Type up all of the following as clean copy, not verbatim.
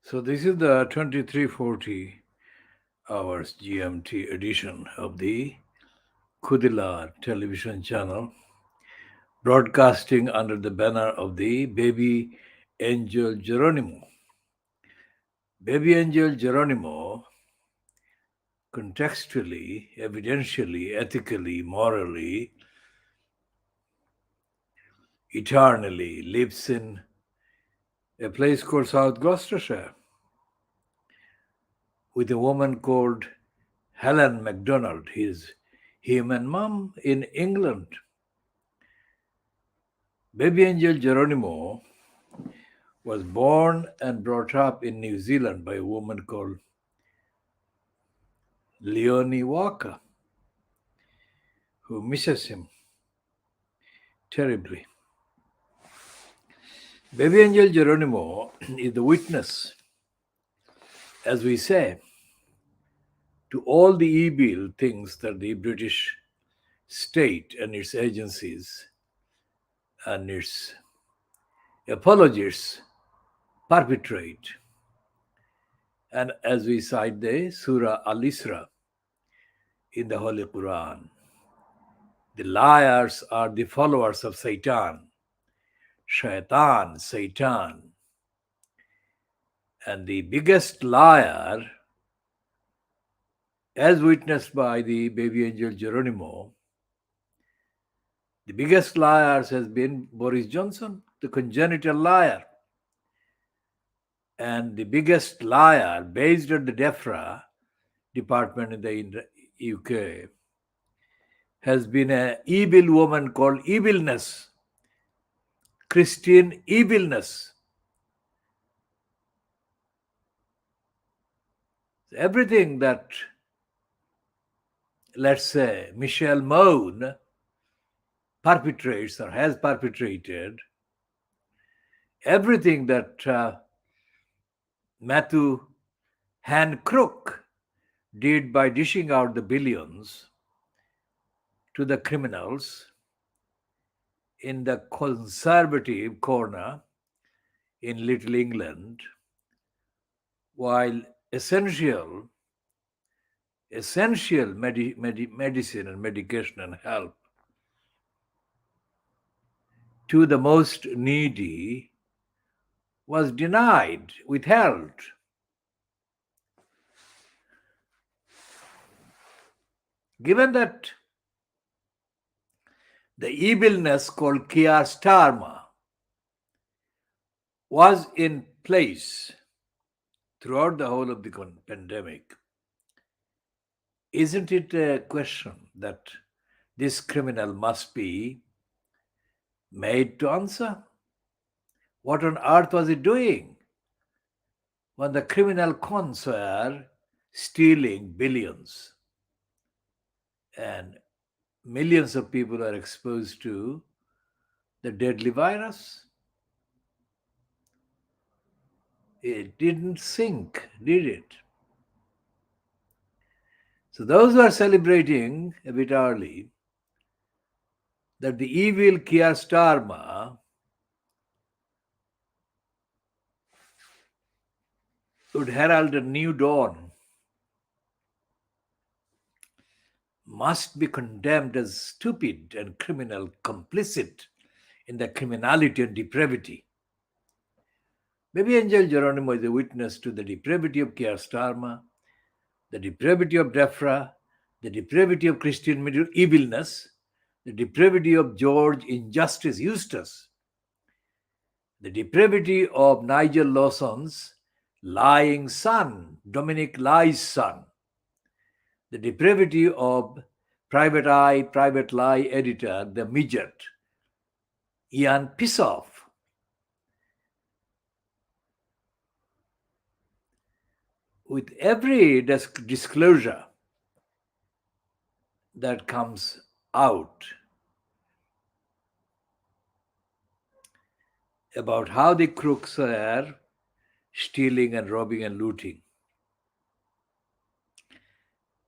So this is the 2340 hours GMT edition of the Khoodeelaar television channel, broadcasting under the banner of the Baby Angel Geronimo. Baby Angel Geronimo, contextually, evidentially, ethically, morally, eternally lives in a place called South Gloucestershire with a woman called Helen MacDonald, him and mom in England. Baby Angel Geronimo was born and brought up in New Zealand by a woman called Leonie Walker, who misses him terribly. Baby Angel Geronimo is the witness, as we say, to all the evil things that the British state and its agencies and its apologists perpetrate. And as we cite the Surah Al-Isra in the Holy Quran, the liars are the followers of Satan, Satan. And the biggest liar, as witnessed by the baby angel Geronimo, the biggest liars has been Boris Johnson, the congenital liar. And the biggest liar, based at the DEFRA department in the UK, has been an evil woman called Evilness, Christian Evilness. Everything that, let's say, Michelle Mon perpetrates or has perpetrated, everything that Matthew Crook did by dishing out the billions to the criminals in the conservative corner in Little England, while essential medicine and medication and help to the most needy was denied, withheld. Given that the evilness called Keir Starmer was in place throughout the whole of the pandemic, isn't it a question that this criminal must be made to answer? What on earth was he doing when the criminal cons were stealing billions and millions of people are exposed to the deadly virus? It didn't sink, did it? So those who are celebrating a bit early that the evil Keir Starmer would herald a new dawn must be condemned as stupid and criminal, complicit in the criminality and depravity. Baby Angel Geronimo is a witness to the depravity of Keir Starmer, the depravity of DEFRA, the depravity of Christian evilness, the depravity of George Injustice Eustace, the depravity of Nigel Lawson's lying son, Dominic Lie's son, the depravity of Private Eye, Private Lie editor, the midget, Ian Pissoff. With every disclosure that comes out about how the crooks are stealing and robbing and looting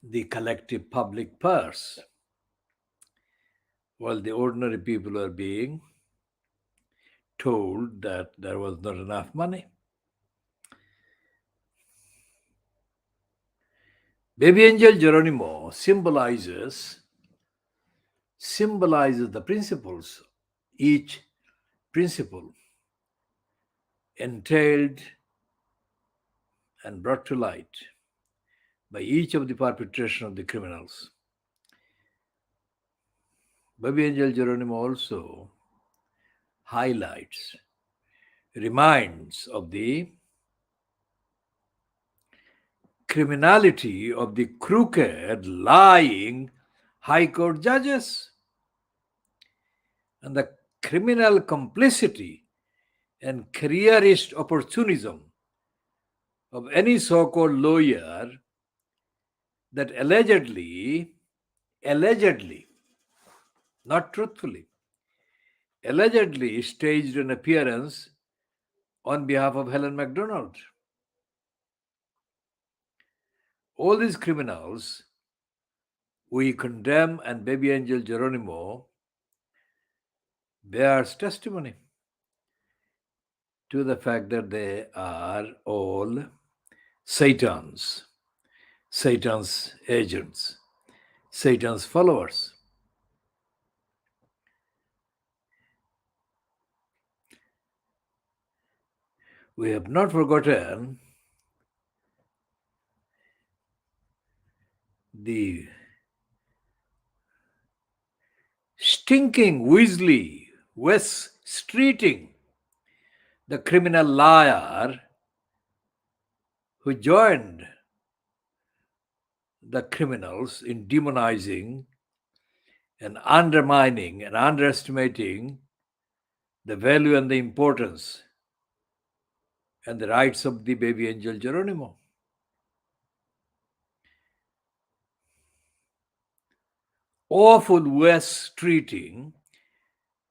the collective public purse, while the ordinary people are being told that there was not enough money. Baby angel Geronimo symbolizes the principles, each principle entailed and brought to light by each of the perpetration of the criminals. Baby angel Geronimo also highlights, reminds of the criminality of the crooked, lying high court judges and the criminal complicity and careerist opportunism of any so called lawyer that allegedly, not truthfully, allegedly staged an appearance on behalf of Helen MacDonald. All these criminals we condemn, and baby angel Geronimo bears testimony to the fact that they are all Satan's, Satan's agents, Satan's followers. We have not forgotten the stinking Weasley, West Streeting, the criminal liar who joined the criminals in demonizing and undermining and underestimating the value and the importance and the rights of the baby angel Geronimo. Awful West Streeting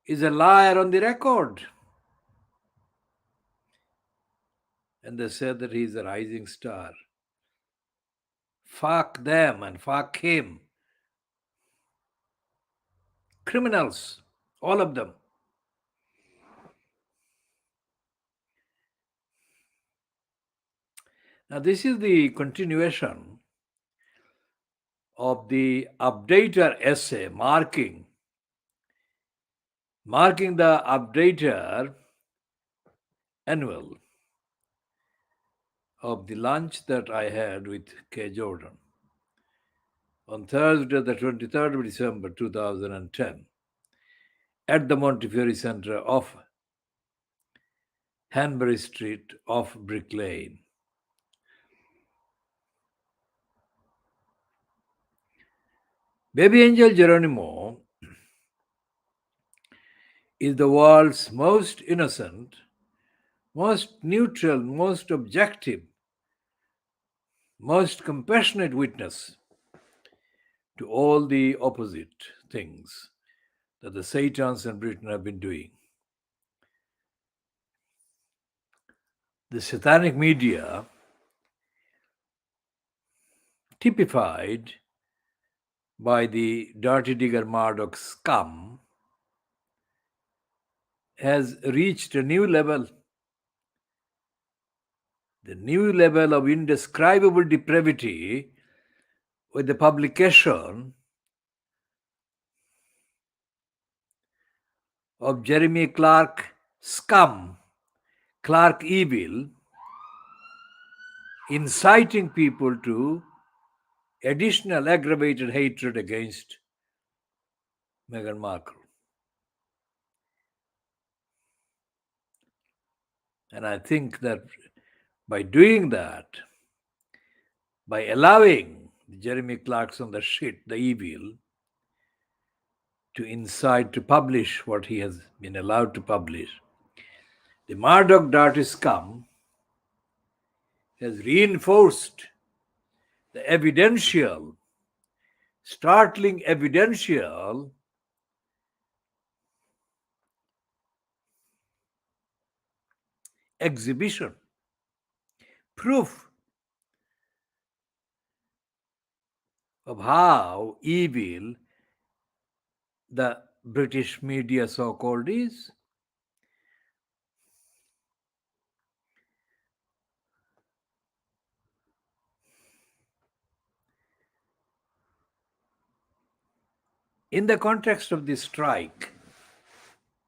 is a liar on the record. And they said that he's a rising star. Fuck them and fuck him. Criminals, all of them. Now, this is the continuation of the updater essay marking the updater annual of the lunch that I had with K. Jordan on Thursday, the 23rd of December 2010, at the Montefiore Center off Hanbury Street off Brick Lane. Baby angel Geronimo is the world's most innocent, most neutral, most objective, most compassionate witness to all the opposite things that the Satans and Britain have been doing. The satanic media, typified by the dirty digger Murdoch scum, has reached a new level, the new level of indescribable depravity with the publication of Jeremy Clark scum, Clark evil, inciting people to additional aggravated hatred against Meghan Markle. And I think that by doing that, by allowing Jeremy Clarkson, the shit, the evil, to incite, to publish what he has been allowed to publish, the Murdoch dirty scum has reinforced the evidential, startling evidential exhibition, proof of how evil the British media so called is. In the context of the strike,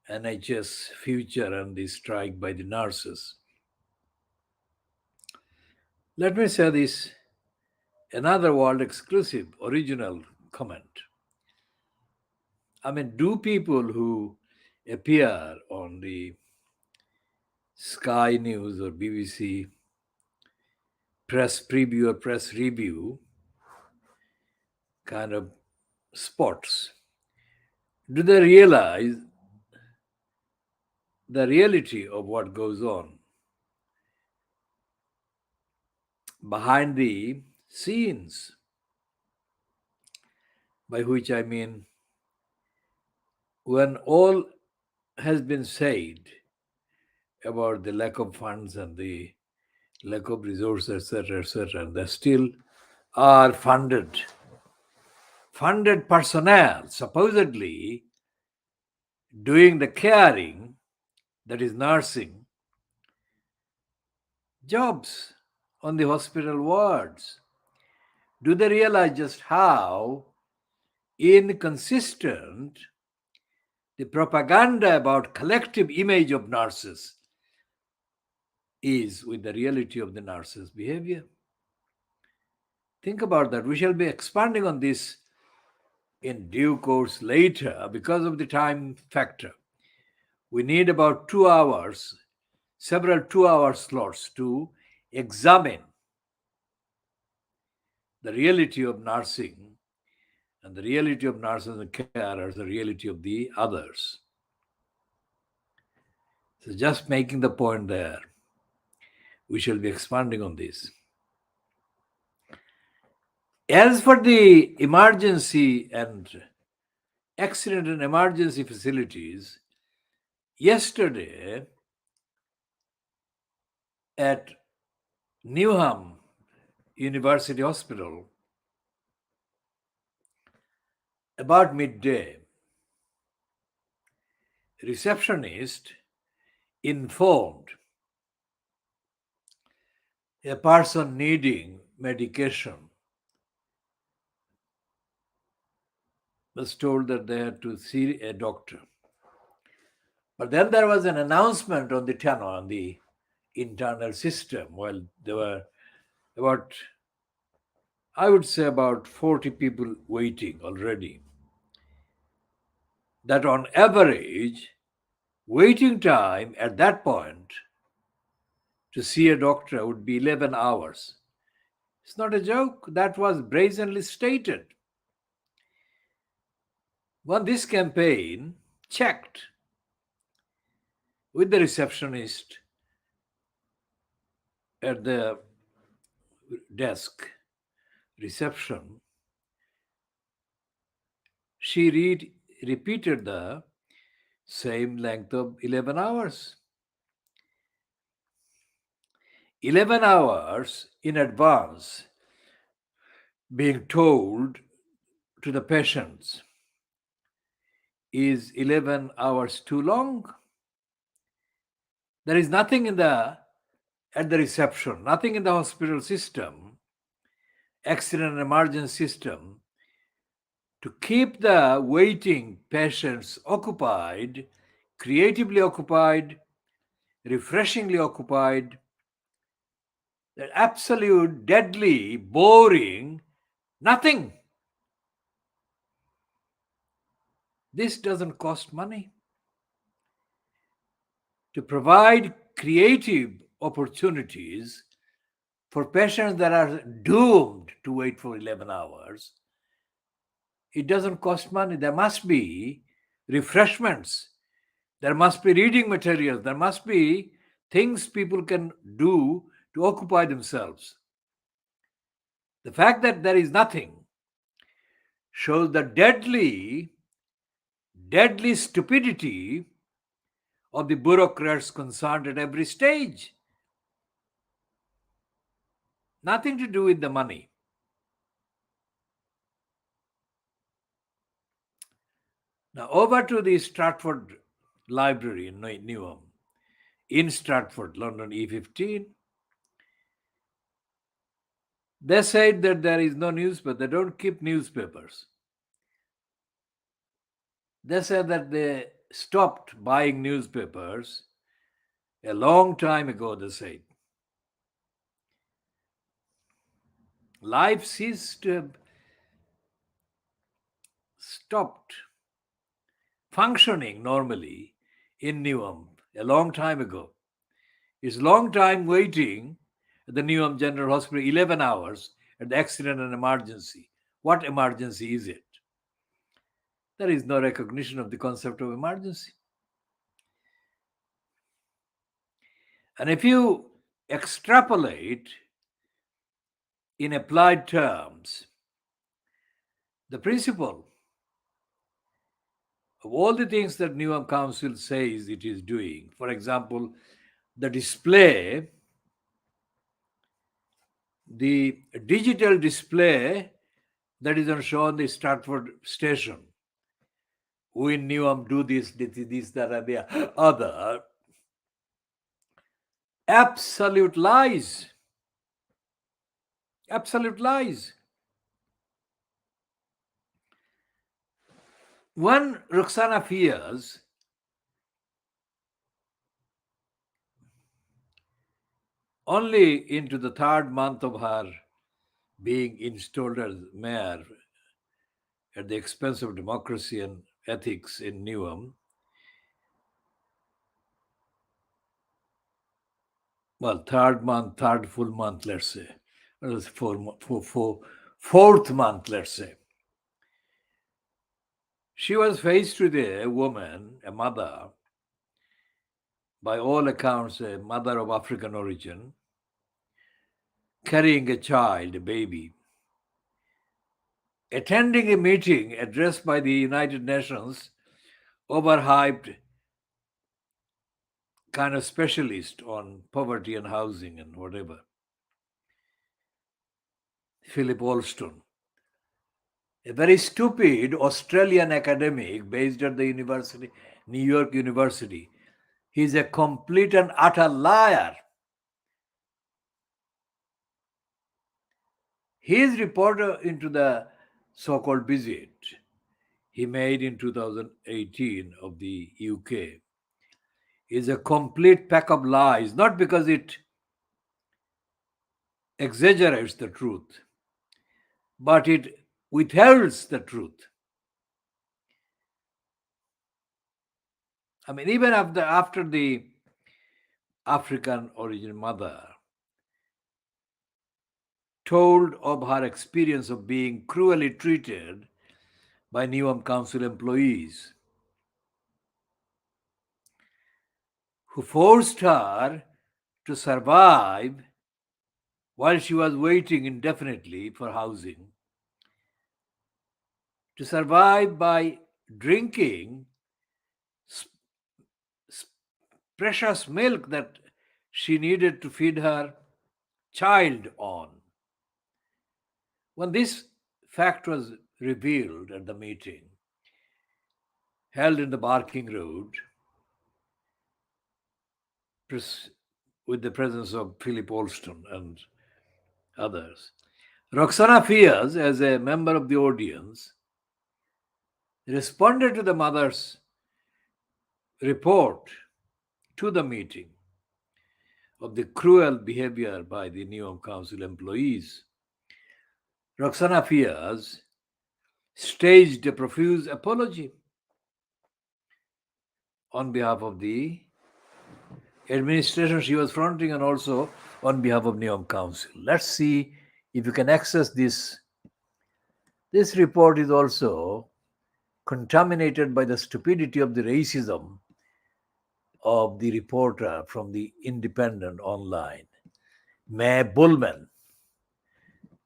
NHS future and the strike by the nurses, let me say this another world exclusive original comment. I mean, do people who appear on the Sky News or BBC press preview or press review kind of spots, do they realize the reality of what goes on behind the scenes? By which I mean, when all has been said about the lack of funds and the lack of resources, etc., and they still are funded personnel supposedly doing the caring, that is nursing jobs on the hospital wards. Do they realize just how inconsistent the propaganda about collective image of nurses is with the reality of the nurses' behavior? Think about that. We shall be expanding on this in due course later because of the time factor. We need about 2 hours, several 2 hour slots to examine the reality of nursing and the reality of nurses and carers, the reality of the others. So, just making the point there, we shall be expanding on this. As for the emergency and accident and emergency facilities, yesterday at Newham University Hospital, about midday, receptionist informed a person needing medication was told that they had to see a doctor. But then there was an announcement on the channel, on the internal system, while there were about, I would say, about 40 people waiting already, that on average, waiting time at that point to see a doctor would be 11 hours. It's not a joke. That was brazenly stated. When this campaign checked with the receptionist at the desk reception, she repeated the same length of 11 hours. 11 hours in advance being told to the patients. Is 11 hours too long? There is nothing at the reception, nothing in the hospital system, accident and emergency system, to keep the waiting patients occupied, creatively occupied, refreshingly occupied. That absolute, deadly, boring, nothing. This doesn't cost money. To provide creative opportunities for patients that are doomed to wait for 11 hours, it doesn't cost money. There must be refreshments. There must be reading materials. There must be things people can do to occupy themselves. The fact that there is nothing shows the deadly stupidity of the bureaucrats concerned at every stage. Nothing to do with the money. Now, over to the Stratford Library in Newham, in Stratford, London E15. They said that there is no newspaper. They don't keep newspapers. They said that they stopped buying newspapers a long time ago, they said. Life ceased to have stopped functioning normally in Newham a long time ago. It's long time waiting at the Newham General Hospital, 11 hours at the accident and emergency. What emergency is it? There is no recognition of the concept of emergency. And if you extrapolate in applied terms, the principle of all the things that Newham Council says it is doing, for example, the display, the digital display that is on show on the Stratford station. We in Newham do this, that, and the other. Absolute lies. Absolute lies. When Roxana fears only into the third month of her being installed as mayor at the expense of democracy and ethics in Newham, well, third full month, let's say, or fourth month, let's say, she was faced with a woman, a mother, by all accounts, a mother of African origin, carrying a child, a baby, attending a meeting addressed by the United Nations, overhyped kind of specialist on poverty and housing and whatever, Philip Alston, a very stupid Australian academic based at the university, New York University. He's a complete and utter liar. His report into the so-called visit he made in 2018 of the UK is a complete pack of lies, not because it exaggerates the truth, but it withholds the truth. I mean, even after the African origin mother told of her experience of being cruelly treated by Newham Council employees who forced her to survive while she was waiting indefinitely for housing, to survive by drinking s- s- precious milk that she needed to feed her child on. When this fact was revealed at the meeting held in the Barking Road with the presence of Philip Alston and others, Roxana Fias, as a member of the audience, responded to the mother's report to the meeting of the cruel behavior by the Newham Council employees. Roxana Fias staged a profuse apology on behalf of the administration she was fronting and also on behalf of Newham Council. Let's see if you can access this. This report is also contaminated by the stupidity of the racism of the reporter from the Independent Online, May Bullman.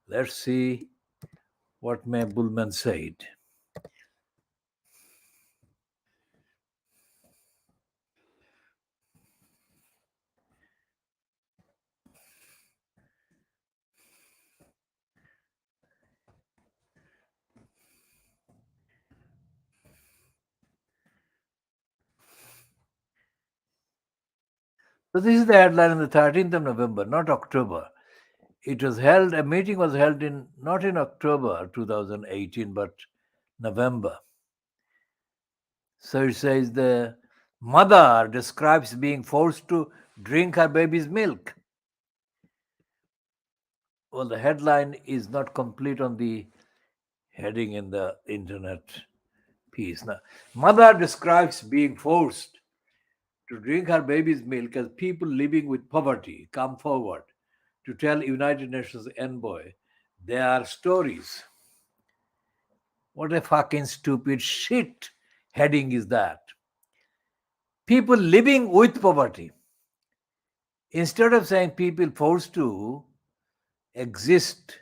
Let's see what May Bullman said. So this is the headline on the 13th of November, not October. It was held, a meeting was held in, not in October 2018, but November. So it says the mother describes being forced to drink her baby's milk. Well, the headline is not complete on the heading in the internet piece. Now, mother describes being forced to drink her baby's milk as people living with poverty come forward to tell United Nations envoy their stories. What a fucking stupid shit heading is that? People living with poverty. Instead of saying people forced to exist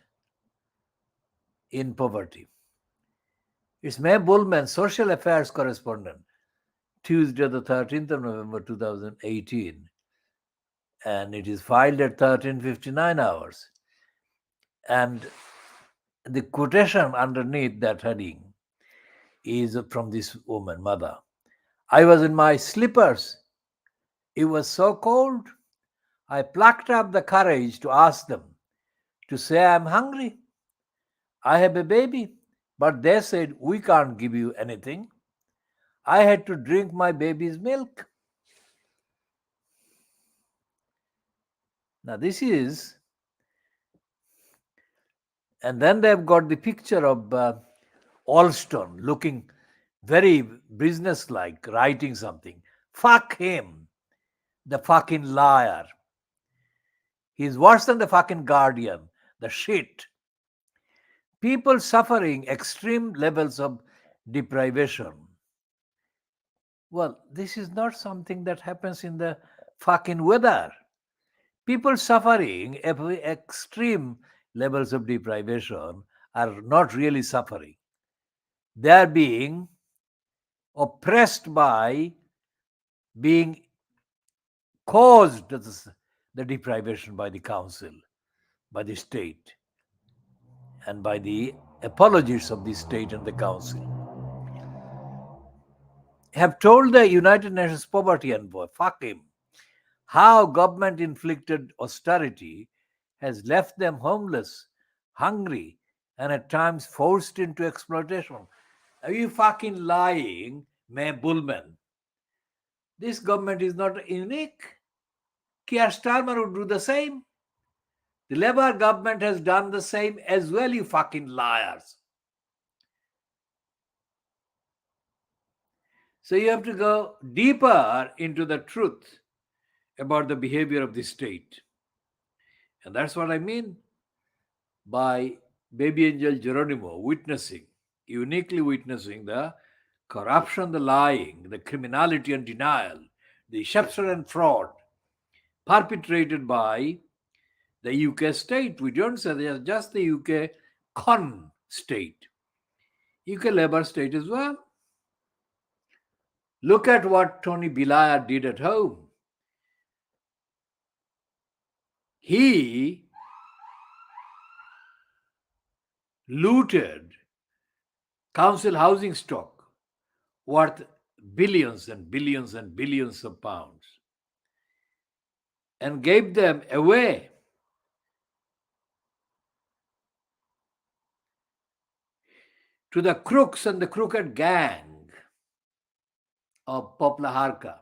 in poverty. It's May Bullman, social affairs correspondent, Tuesday, the 13th of November 2018, and it is filed at 13:59 hours. And the quotation underneath that heading is from this woman, mother. I was in my slippers. It was so cold. I plucked up the courage to ask them to say I'm hungry. I have a baby, but they said we can't give you anything. I had to drink my baby's milk. Now, this is, and then they've got the picture of Alston looking very businesslike, writing something. Fuck him, the fucking liar. He's worse than the fucking Guardian, the shit. People suffering extreme levels of deprivation. Well, this is not something that happens in the fucking weather. People suffering extreme levels of deprivation are not really suffering. They are being oppressed by being caused the deprivation by the council, by the state, and by the apologies of the state and the council. Have told the United Nations poverty envoy, fuck him, how government inflicted austerity has left them homeless, hungry, and at times forced into exploitation. Are you fucking lying, May Bullman? This government is not unique. Keir Starmer would do the same. The Labour government has done the same as well, you fucking liars. So you have to go deeper into the truth about the behavior of the state. And that's what I mean by baby angel Geronimo witnessing, uniquely witnessing the corruption, the lying, the criminality and denial, the deception and fraud perpetrated by the UK state. We don't say they are just the UK con state, UK Labour state as well. Look at what Tony Blair did at home. He looted council housing stock worth billions and billions and billions of pounds and gave them away to the crooks and the crooked gang of Poplar Harka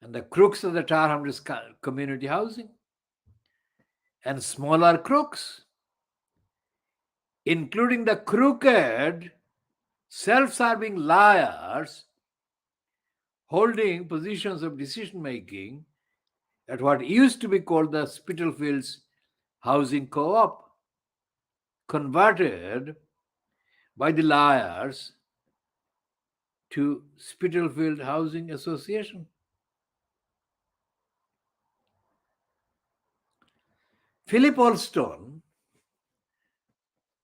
and the crooks of the Tar Hamlets community housing and smaller crooks, including the crooked, self-serving liars holding positions of decision making at what used to be called the Spitalfields Housing Co-op, converted by the liars to Spitalfield Housing Association. Philip Alston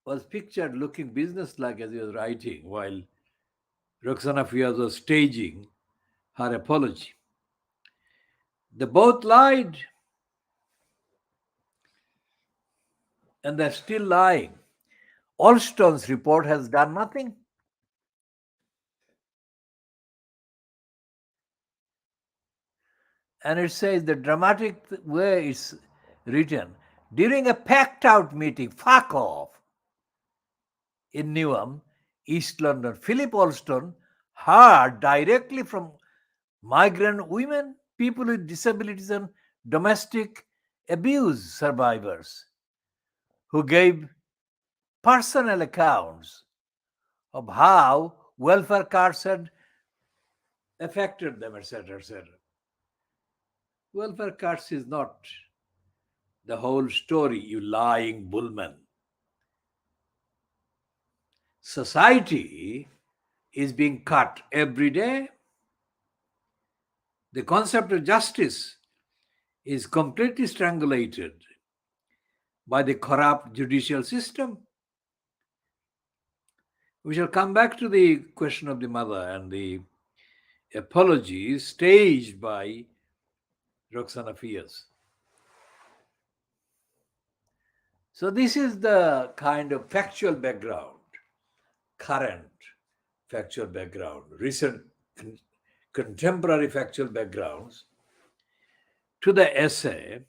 was pictured looking businesslike as he was writing while Roxana Fiaz was staging her apology. They both lied, and they're still lying. Alston's report has done nothing. And it says the dramatic way it's written during a packed out meeting, fuck off, in Newham, East London. Philip Alston heard directly from migrant women, people with disabilities, and domestic abuse survivors who gave personal accounts of how welfare cards had affected them, etc., etc. Welfare cards is not the whole story, you lying bullman. Society is being cut every day. The concept of justice is completely strangulated by the corrupt judicial system. We shall come back to the question of the mother and the apology staged by Roxana Fias. So, this is the kind of factual background, current factual background, recent contemporary factual backgrounds to the essay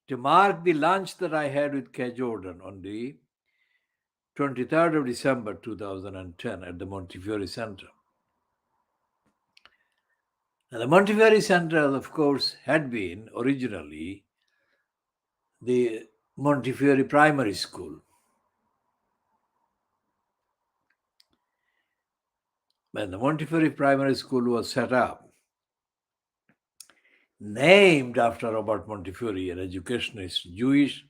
to mark the lunch that I had with Kay Jordan on the 23rd of December 2010 at the Montefiore Center. And the Montefiore Center, of course, had been originally the Montefiore Primary School. When the Montefiore Primary School was set up, named after Robert Montefiore, an educationist, Jewish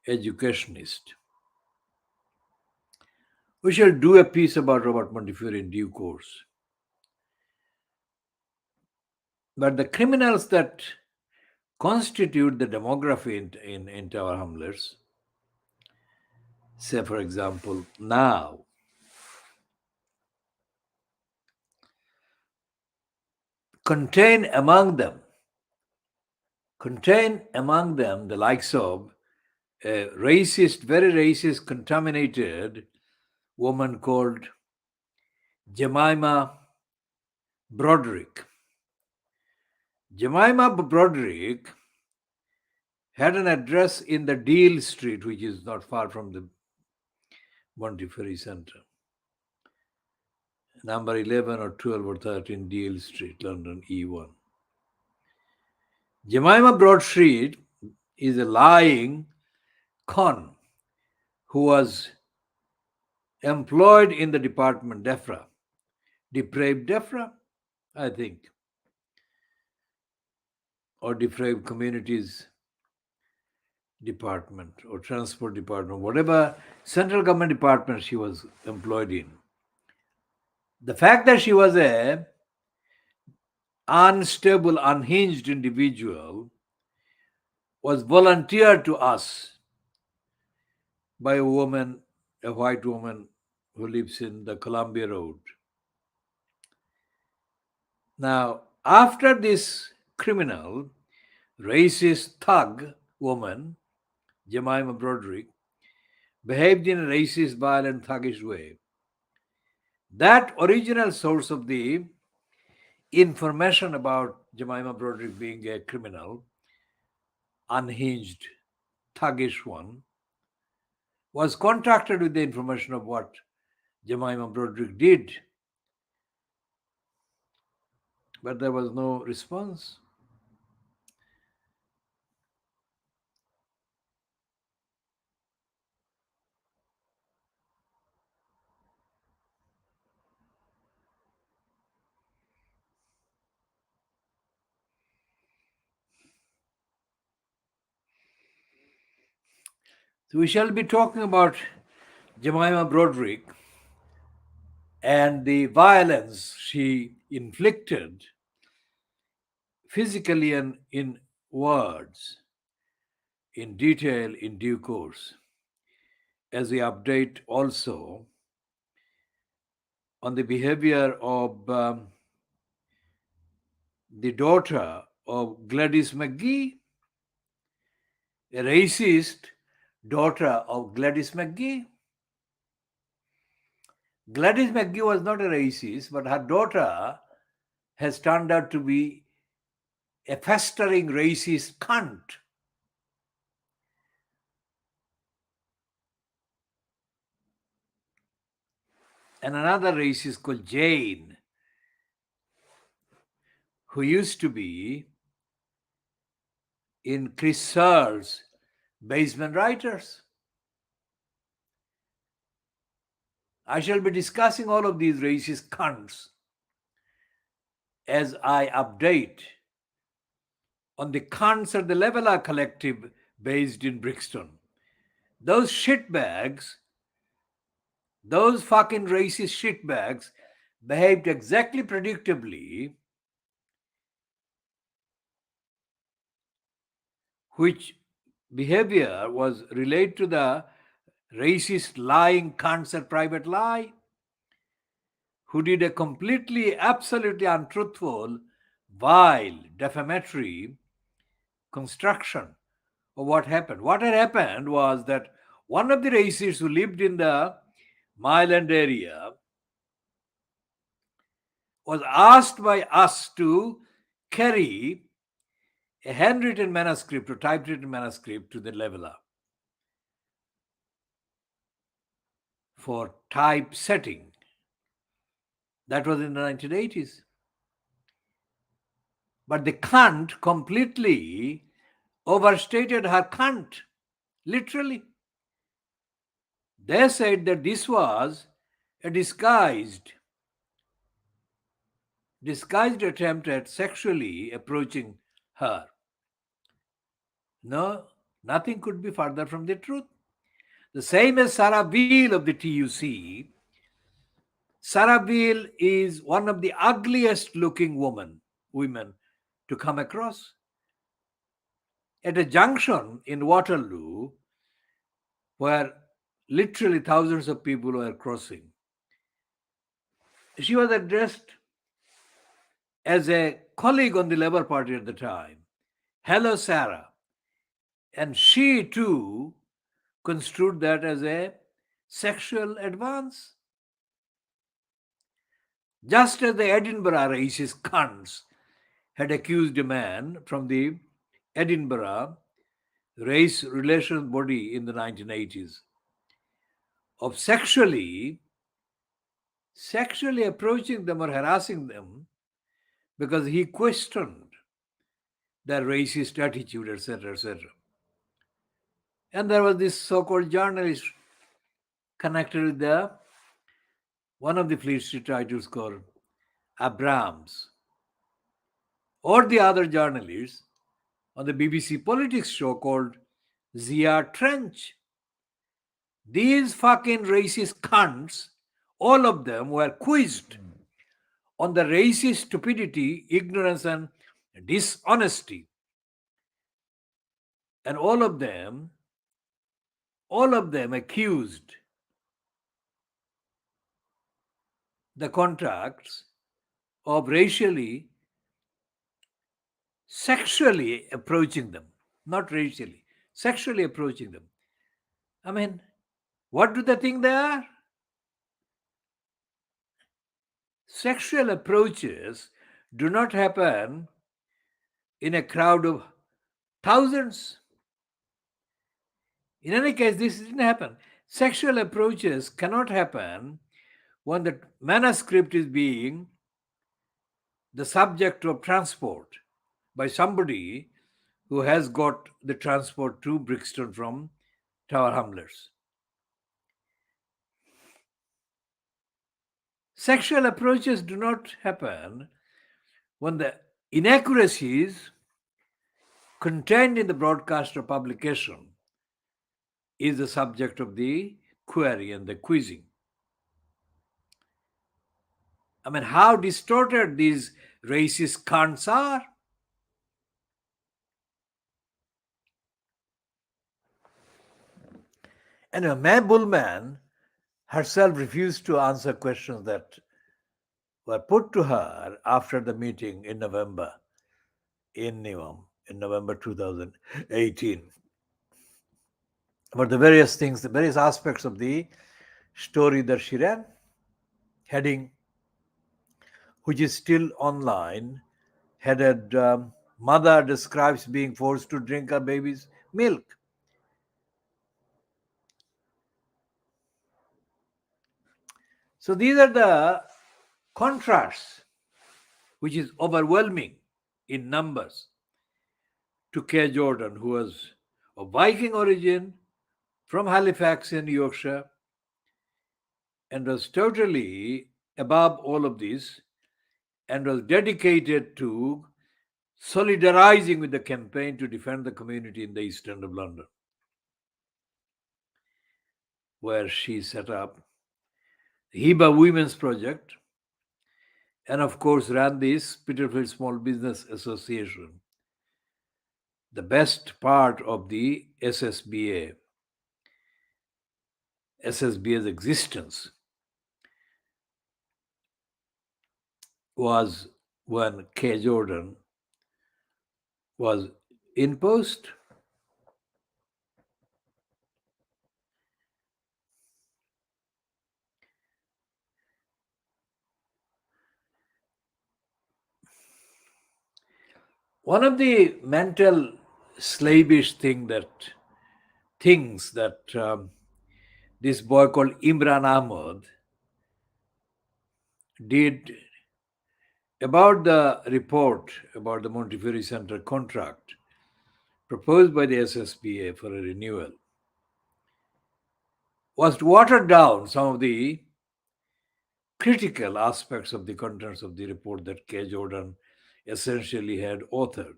educationist. We shall do a piece about Robert Montefiore in due course. But the criminals that constitute the demography in Tower Hamlets, say, for example, now, contain among them the likes of a racist, very racist, contaminated woman called Jemima Broderick. Jemima Broderick had an address in the Deal Street, which is not far from the Montefiore Center. Number 11 or 12 or 13 Deal Street, London, E1. Jemima Broderick is a lying con who was employed in the department DEFRA, depraved DEFRA, I think, or depraved communities department or transport department, whatever central government department she was employed in. The fact that she was a unstable, unhinged individual was volunteered to us by a woman, a white woman who lives in the Columbia Road. Now, after this criminal, racist thug woman, Jemima Broderick, behaved in a racist, violent, thuggish way, that original source of the information about Jemima Broderick being a criminal, unhinged, thuggish one, was contracted with the information of what Jemima Broderick did. But there was no response. So we shall be talking about Jemima Broderick and the violence she inflicted physically and in words in detail in due course, as we update also on the behavior of the daughter of Gladys McGee, a racist daughter of Gladys McGee. Gladys McGee was not a racist, but her daughter has turned out to be a festering racist cunt. and another racist called Jane, who used to be in Chris Searle's Basement Writers. I shall be discussing all of these racist cunts as I update on the cunts at the Leveler Collective based in Brixton. Those shitbags, those fucking racist shitbags behaved exactly predictably, which behavior was related to the racist lying cunts at Private Lie, who did a completely, absolutely untruthful, vile, defamatory construction of what happened. What had happened was that one of the racists who lived in the Myland area was asked by us to carry a handwritten manuscript or typewritten manuscript to the leveler for typesetting. That was in the 1980s. But the cunt completely overstated her cunt, literally. They said that this was a disguised attempt at sexually approaching her. No, nothing could be further from the truth. The same as Sarah Beale of the TUC. Sarah Beale is one of the ugliest looking women to come across. At a junction in Waterloo, where literally thousands of people were crossing, she was addressed as a colleague on the Labour Party at the time. Hello, Sarah. And she too construed that as a sexual advance. Just as the Edinburgh racist cunts had accused a man from the Edinburgh race relations body in the 1980s of sexually approaching them or harassing them because he questioned their racist attitude, etc., etc. And there was this so-called journalist connected with one of the Fleet Street writers called Abrams, or the other journalists on the BBC Politics show called Zia Trench. These fucking racist cunts, all of them were quizzed on the racist stupidity, ignorance, and dishonesty. And all of them accused the contracts of sexually approaching them, not racially, sexually approaching them. I mean, what do they think they are? Sexual approaches do not happen in a crowd of thousands. In any case, this didn't happen. Sexual approaches cannot happen when the manuscript is being the subject of transport by somebody who has got the transport to Brixton from Tower Hamlets. Sexual approaches do not happen when the inaccuracies contained in the broadcast or publication is the subject of the query and the quizzing. I mean, how distorted these racist cunts are. And Mae Bullman herself refused to answer questions that were put to her after the meeting in November, in November 2018. About the various things, the various aspects of the story that she ran, heading, which is still online, headed Mother describes being forced to drink her baby's milk. So these are the contrasts, which is overwhelming in numbers, to K. Jordan, who was of Viking origin from Halifax in Yorkshire and was totally above all of this and was dedicated to solidarizing with the campaign to defend the community in the east end of London, where she set up the Hiba Women's Project and, of course, ran this Peterfield Small Business Association, the best part of the SSBA. SSBA's existence was when K. Jordan was in post. One of the mental slavish things that this boy called Imran Ahmad did about the report about the Montefiore Center contract proposed by the SSBA for a renewal was to water down some of the critical aspects of the contents of the report that K. Jordan essentially had authored.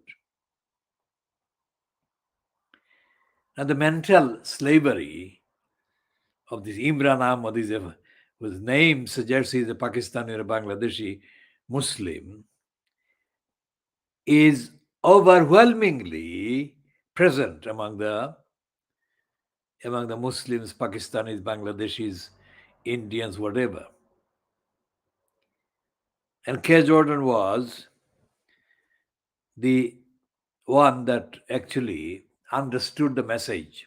And the mental slavery of this Imran Ahmad, whose name suggests he's a Pakistani or a Bangladeshi Muslim, is overwhelmingly present among the Muslims, Pakistanis, Bangladeshis, Indians, whatever. And K. Jordan was the one that actually understood the message.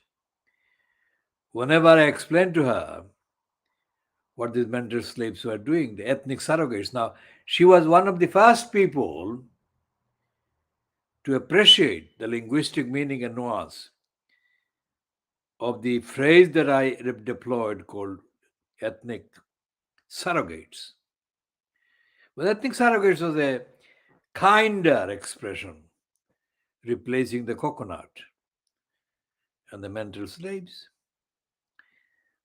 Whenever I explained to her what these mental slaves were doing, the ethnic surrogates. Now, she was one of the first people to appreciate the linguistic meaning and nuance of the phrase that I deployed called ethnic surrogates. Well, ethnic surrogates was a kinder expression, replacing the coconut and the mental slaves,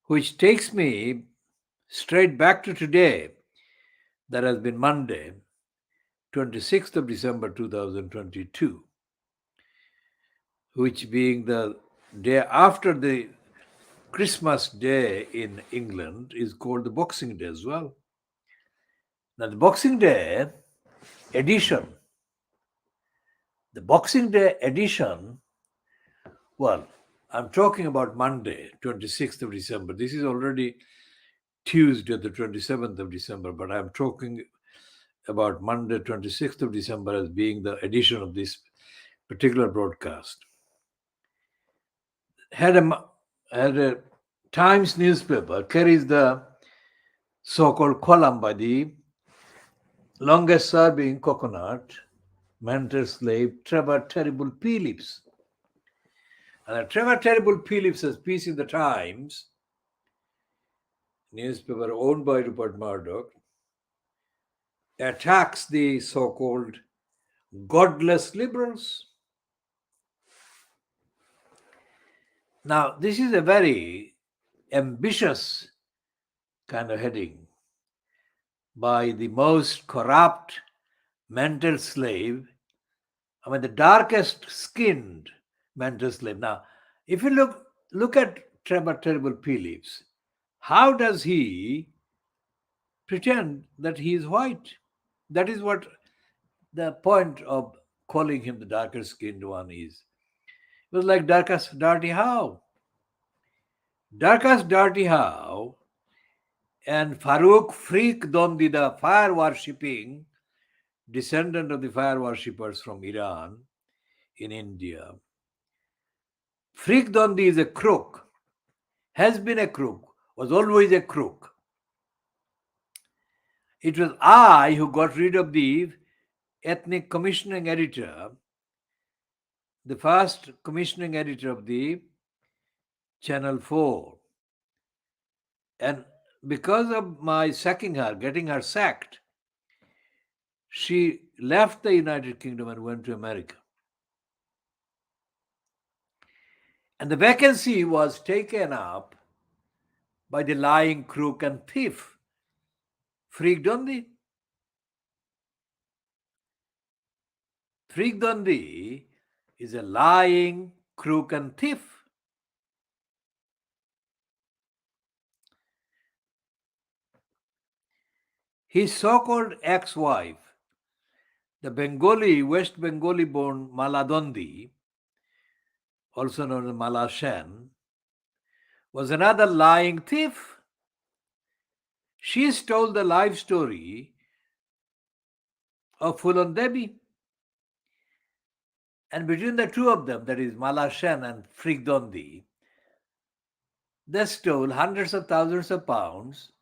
which takes me straight back to today. That has been Monday, 26th of December 2022, which being the day after the Christmas Day in England is called the Boxing Day as well. Now, the Boxing Day edition, well, I'm talking about Monday, 26th of December. This is already Tuesday, the 27th of December, but I'm talking about Monday, 26th of December as being the edition of this particular broadcast. Had a Times newspaper carries the so-called column by the longest serving coconut mental slave Trevor Terrible Phillips. And Trevor Terrible Phillips's piece in the Times, newspaper owned by Rupert Murdoch, attacks the so-called godless liberals. Now, this is a very ambitious kind of heading by the most corrupt mental slave, the darkest skinned mental slave. Now, if you look at Trevor Terrible Phillips, how does he pretend that he is white? That is what the point of calling him the darker skinned one is. It was like Darkest Dirty How. Darkest Dirty How and Farooq Freak Dondi, the fire worshipping descendant of the fire worshippers from Iran in India. Freak Dondi is a crook, has been a crook, was always a crook. It was I who got rid of the ethnic commissioning editor, the first commissioning editor of the Channel 4. And because of my sacking her, getting her sacked, she left the United Kingdom and went to America. And the vacancy was taken up by the lying crook and thief, Freak Dundee. Freak Dundee is a lying crook and thief. His so called ex wife, the Bengali, West Bengali born Maladondi, also known as Mala Sen, was another lying thief. She told the life story of Fulon Devi. And between the two of them, that is Mala Sen and Freak Dondi, they stole hundreds of thousands of pounds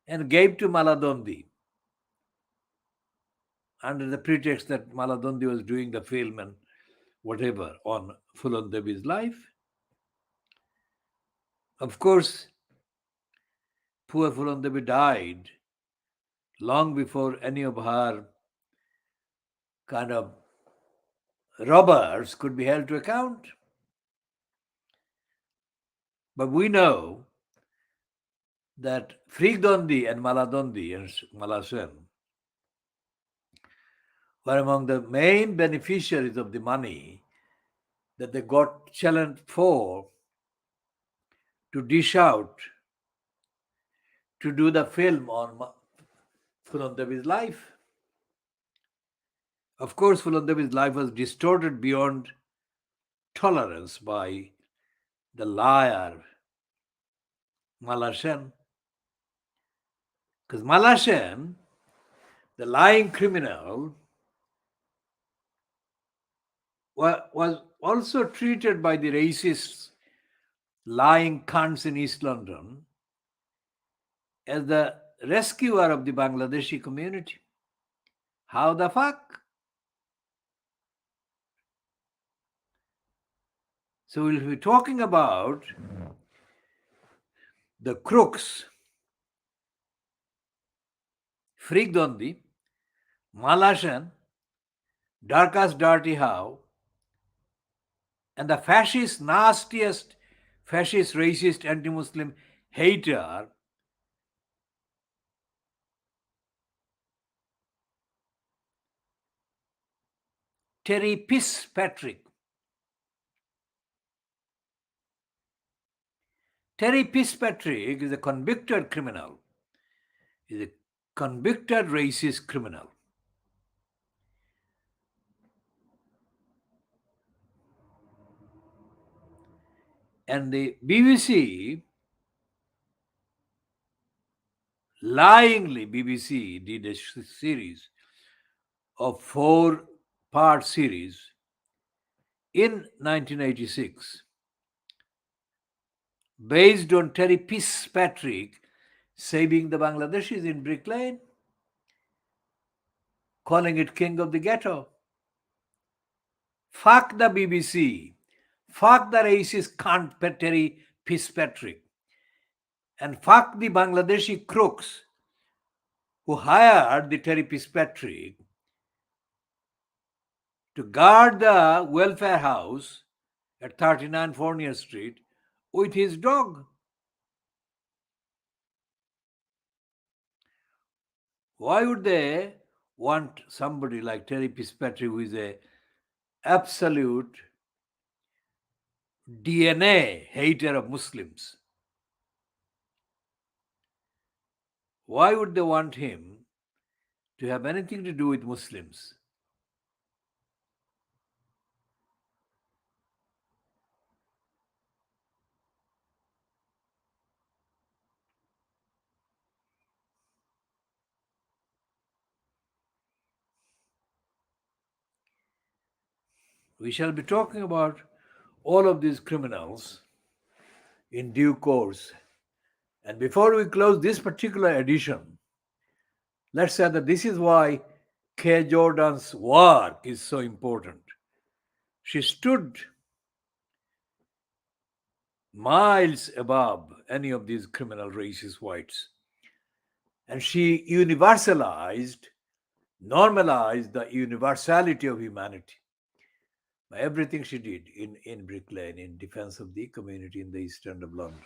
and gave to Maladondi under the pretext that Maladondi was doing the film and whatever on Fulon Devi's life. Of course, poor Fulon Devi died long before any of her kind of robbers could be held to account. But we know that Freak Dondi and Maladondi and Malasen were among the main beneficiaries of the money that they got challenged for to dish out to do the film on Fulon Devi's life. Of course, Fulon Devi's life was distorted beyond tolerance by the liar Malasen. Because Malasen, the lying criminal, was also treated by the racist lying cunts in East London as the rescuer of the Bangladeshi community. How the fuck? So we'll be talking about the crooks, Freak Dondi, Malashan, Darkas Dirty How, and the fascist, nastiest, fascist, racist, anti-Muslim hater, Terry Fitzpatrick. Terry Fitzpatrick is a convicted criminal. He's a convicted racist criminal. And the BBC, lyingly, BBC did a series of 4-part series in 1986 based on Terry Fitzpatrick saving the Bangladeshis in Brick Lane, calling it King of the Ghetto. Fuck the BBC. Fuck the racist cunt Terry Fitzpatrick. And fuck the Bangladeshi crooks who hired the Terry Fitzpatrick to guard the welfare house at 39 Fournier Street with his dog. Why would they want somebody like Terry Fitzpatrick, who is a absolute DNA hater of Muslims? Why would they want him to have anything to do with Muslims? We shall be talking about all of these criminals in due course. And before we close this particular edition, let's say that this is why K. Jordan's work is so important. She stood miles above any of these criminal racist whites. And she universalized, normalized the universality of humanity by everything she did in Brick Lane in defense of the community in the East End of London.